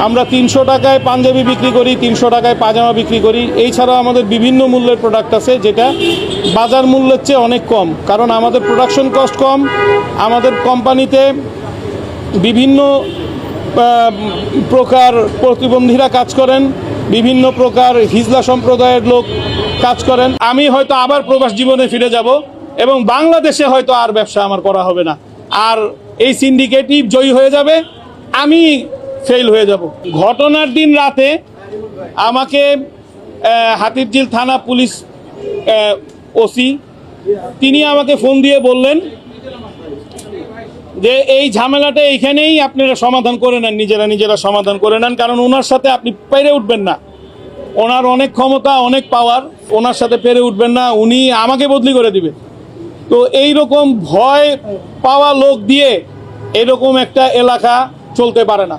আমরা 300 টাকায় পাঞ্জাবি বিক্রি করি, 300 টাকায় পাজামা বিক্রি করি। এই ছাড়াও আমাদের বিভিন্ন মূল্যের প্রোডাক্ট আছে যেটা বাজার মূল্যের চেয়ে অনেক কম, কারণ আমাদের প্রোডাকশন কস্ট কম। আমাদের কোম্পানিতে বিভিন্ন প্রকার প্রতিবন্ধীরা কাজ করেন, বিভিন্ন প্রকার হিজলা সম্প্রদায়ের লোক কাজ করেন। আমি হয়তো আবার প্রবাস জীবনে ফিরে যাব এবং বাংলাদেশে হয়তো আর ব্যবসা আমার করা হবে না, আর এই সিন্ডিকেটই জয়ী হয়ে যাবে, আমি ফেল হয়ে যাব। ঘটনার দিন রাতে আমাকে হাতিরঝিল থানা পুলিশ ওসি তিনি আমাকে ফোন দিয়ে বললেন যে এই ঝামেলাটা এইখানেই আপনারা সমাধান করে নেন, নিজেরা সমাধান করে নেন, কারণ ওনার সাথে আপনি পেরে উঠবেন না। ওনার অনেক ক্ষমতা, অনেক পাওয়ার, ওনার সাথে পেরে উঠবেন না, উনি আমাকে বদলি করে দিবে। তো এই রকম ভয় পাওয়া লোক দিয়ে এরকম একটা এলাকা চলতে পারে না।